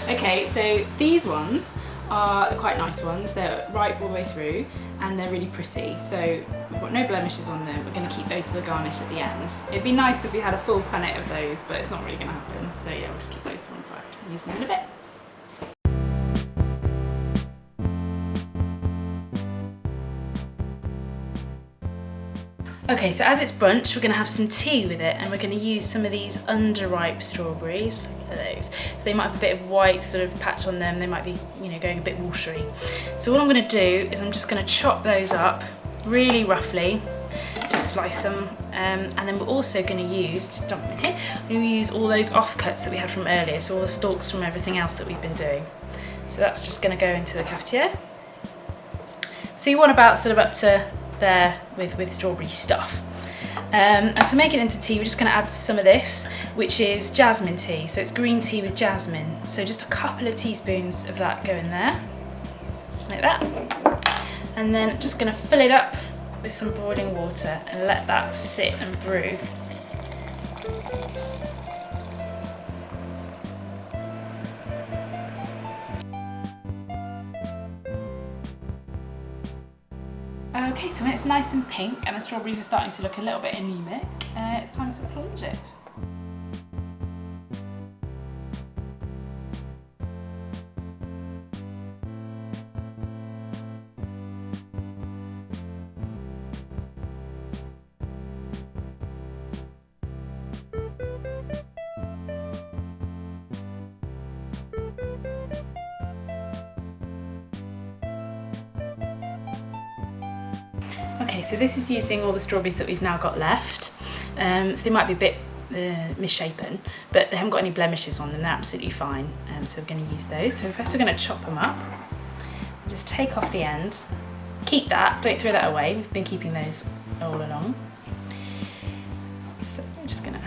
Okay, so these ones are quite nice ones. They're ripe all the way through and they're really pretty. So we've got no blemishes on them. We're going to keep those for the garnish at the end. It'd be nice if we had a full punnet of those, but it's not really going to happen. So yeah, we'll just keep those to one side and use them in a bit. Okay, so as it's brunch, we're going to have some tea with it, and we're going to use some of these underripe strawberries. Look at those. So they might have a bit of white sort of patch on them. They might be, you know, going a bit watery. So what I'm going to do is I'm just going to chop those up really roughly, just slice them, and then we're also going to use, just dump them in here, we're going to use all those offcuts that we had from earlier, so all the stalks from everything else that we've been doing. So that's just going to go into the cafetiere. So you want about sort of up to there with strawberry stuff. And to make it into tea, we're just going to add some of this, which is jasmine tea. So it's green tea with jasmine. So just a couple of teaspoons of that go in there, like that. And then just going to fill it up with some boiling water and let that sit and brew. Okay, so when it's nice and pink and the strawberries are starting to look a little bit anemic, it's time to plunge it. Okay, so this is using all the strawberries that we've now got left. So they might be a bit misshapen, but they haven't got any blemishes on them, they're absolutely fine. So we're going to use those. So first we're going to chop them up. Just take off the end. Keep that, don't throw that away. We've been keeping those all along. So I'm just going to...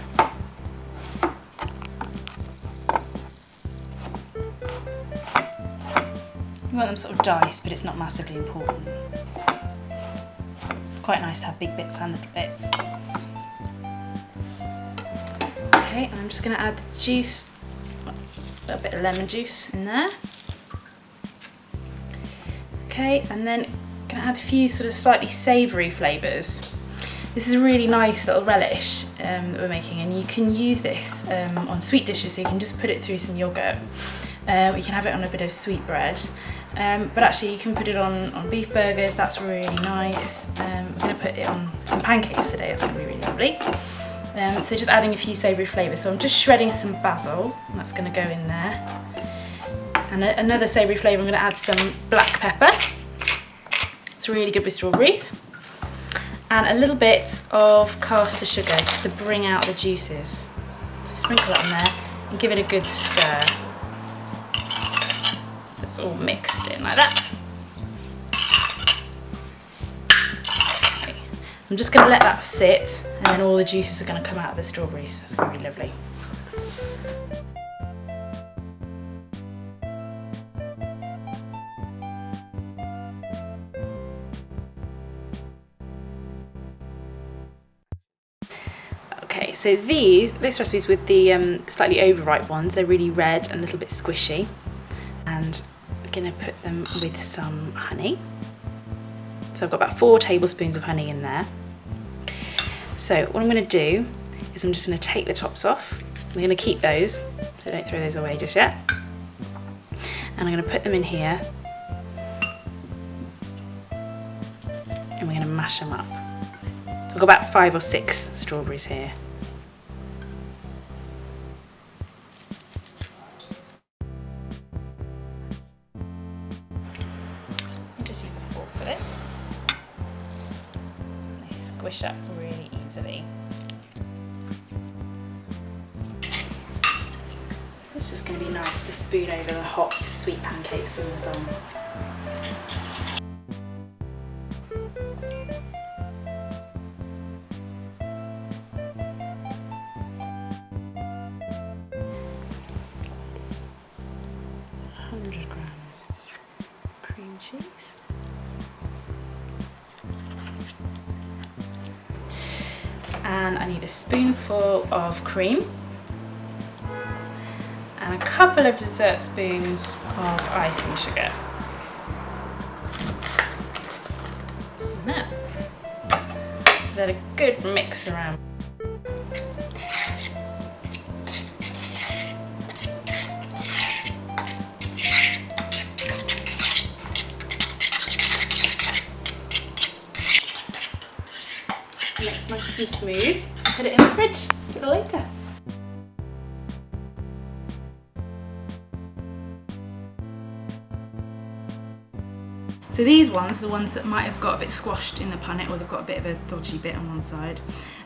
You want them sort of diced, but it's not massively important. Quite nice to have big bits and little bits. Okay, and I'm just going to add the juice, a little bit of lemon juice in there. Okay, and then going to add a few sort of slightly savoury flavours. This is a really nice little relish that we're making, and you can use this on sweet dishes, so you can just put it through some yoghurt. We can have it on a bit of sweet bread. But actually you can put it on beef burgers, that's really nice. I'm going to put it on some pancakes today, that's going to be really lovely. So just adding a few savoury flavours. So I'm just shredding some basil, and that's going to go in there. And another savoury flavour, I'm going to add some black pepper. It's really good with strawberries. And a little bit of caster sugar, just to bring out the juices. So sprinkle that on there and give it a good stir. It's all mixed in like that. Okay. I'm just going to let that sit, and then all the juices are going to come out of the strawberries. That's going to be lovely. Okay, so this recipe is with the slightly overripe ones. They're really red and a little bit squishy. And going to put them with some honey. So I've got about 4 tablespoons of honey in there. So what I'm going to do is I'm just going to take the tops off. I'm going to keep those, so don't throw those away just yet. And I'm going to put them in here. And we're going to mash them up. So I've got about 5 or 6 strawberries here. Use a fork for this. They squish up really easily. It's just going to be nice to spoon over the hot sweet pancakes when they're done. and I need a spoonful of cream and a couple of dessert spoons of icing sugar. Now, let a good mix around. And it's nice and smooth. Put it in the fridge for later. So these ones are the ones that might have got a bit squashed in the punnet, or they've got a bit of a dodgy bit on one side.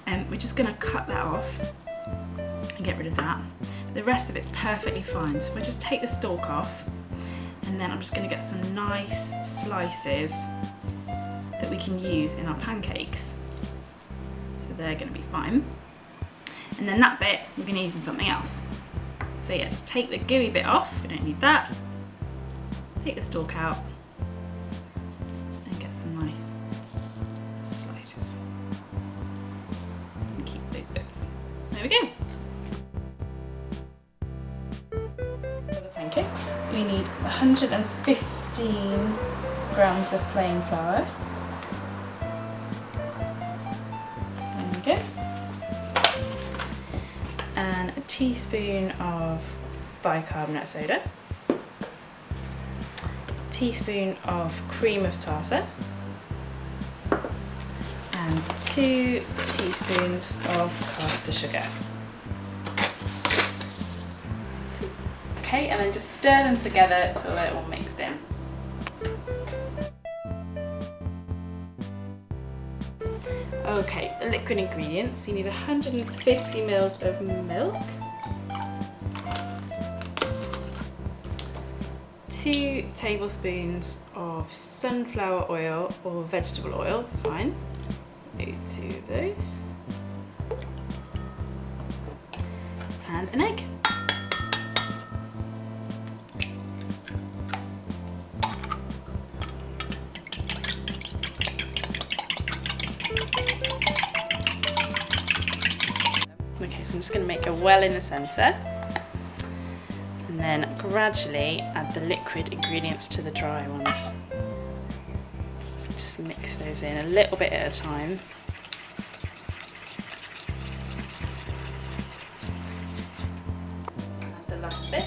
We're just going to cut that off and get rid of that. But the rest of it's perfectly fine. So if I just take the stalk off, and then I'm just going to get some nice slices that we can use in our pancakes. So they're going to be fine. And then that bit we're going to use in something else. So yeah, just take the gooey bit off, we don't need that. Take the stalk out. Some nice slices and keep those bits. There we go. For the pancakes, we need 115 grams of plain flour. There we go. And a teaspoon of bicarbonate soda. Teaspoon of cream of tartar and 2 teaspoons of caster sugar. Okay, and then just stir them together till they're all mixed in. Okay, the liquid ingredients. You need 150 ml of milk, 2 tablespoons of sunflower oil or vegetable oil, it's fine. 2 of those. And an egg. Okay, so I'm just going to make a well in the centre. And then gradually add the liquid ingredients to the dry ones. Just mix those in a little bit at a time. Add the last bit.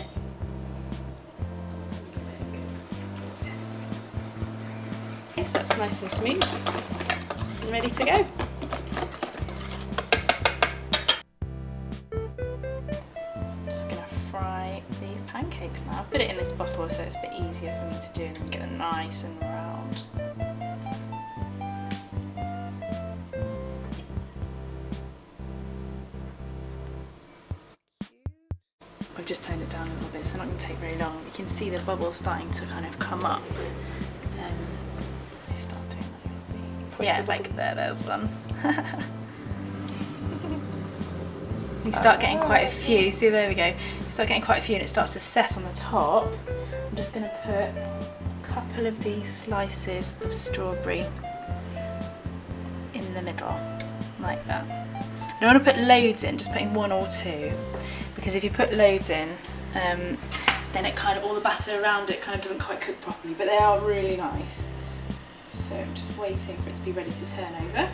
Okay, so that's nice and smooth and ready to go. These pancakes now. I've put it in this bottle so it's a bit easier for me to do and then get them nice and round. I've just toned it down a little bit, so it's not going to take very long. You can see the bubbles starting to kind of come up. They start doing that, you'll see. Yeah, like there's one. You start getting quite a few, see there we go, you start getting quite a few and it starts to set on the top. I'm just going to put a couple of these slices of strawberry in the middle, like that. I don't want to put loads in, just putting 1 or 2, because if you put loads in, then it kind of, all the batter around it kind of doesn't quite cook properly, but they are really nice. So I'm just waiting for it to be ready to turn over.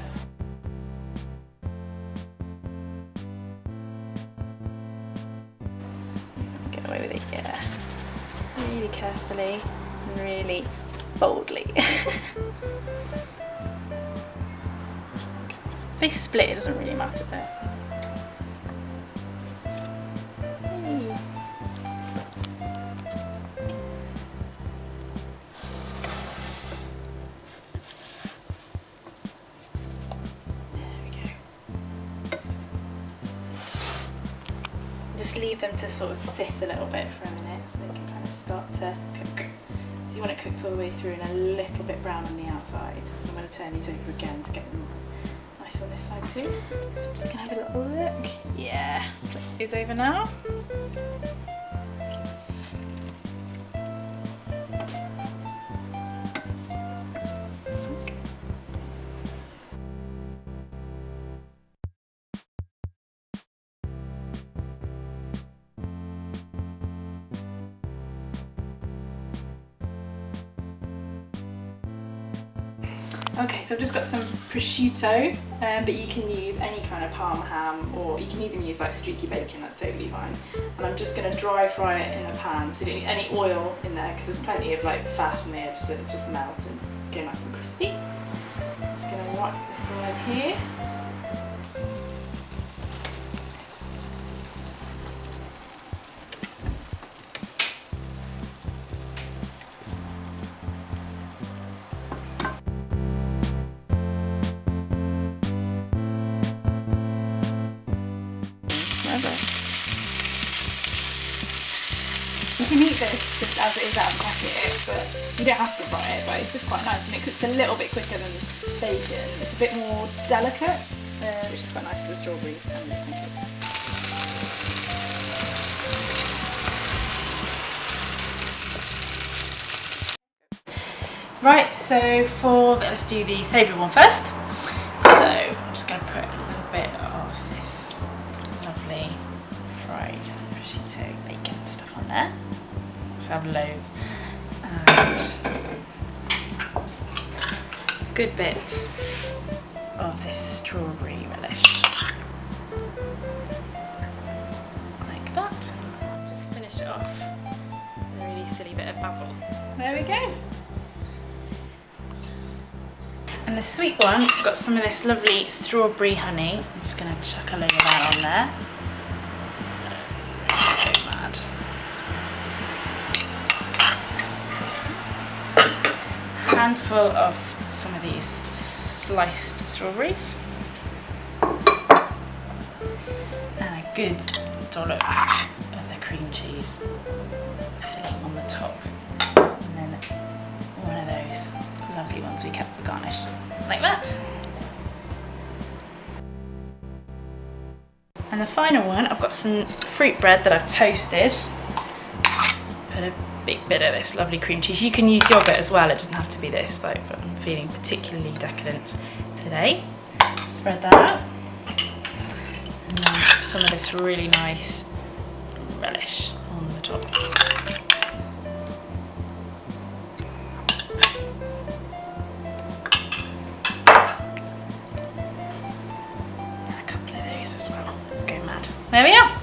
Away with it, yeah. Really carefully and really boldly. If they split, it doesn't really matter though. Just leave them to sort of sit a little bit for a minute so they can kind of start to cook. So you want it cooked all the way through and a little bit brown on the outside. So I'm going to turn these over again to get them nice on this side too. So I'm just going to have a little look. Yeah, flip these over now. Okay, so I've just got some prosciutto, but you can use any kind of Parma ham, or you can even use like streaky bacon, that's totally fine. And I'm just going to dry fry it in a pan, so you don't need any oil in there because there's plenty of like fat on the edge, so it just melt and go nice and crispy. Just going to wipe this all in here. You can eat this just as it is out of the packet, but you don't have to fry it, but it's just quite nice, and it cooks a little bit quicker than bacon. It's a bit more delicate, which is quite nice for the strawberries and the pancake. Right, so let's do the savoury one first. So I'm just going to put a little bit of this lovely fried prosciutto bacon stuff on there. So I have loads, and a good bit of this strawberry relish, like that. Just finish it off with a really silly bit of basil. There we go. And the sweet one, I've got some of this lovely strawberry honey. I'm just going to chuck a load of that on there. Go mad. Handful of some of these sliced strawberries. And a good dollop of the cream cheese filling on the top. And then one of those lovely ones we kept for garnish, like that. And the final one, I've got some fruit bread that I've toasted. Put a big bit of this lovely cream cheese. You can use yogurt as well, it doesn't have to be this, but I'm feeling particularly decadent today. Spread that out. And then some of this really nice relish on the top. There we are.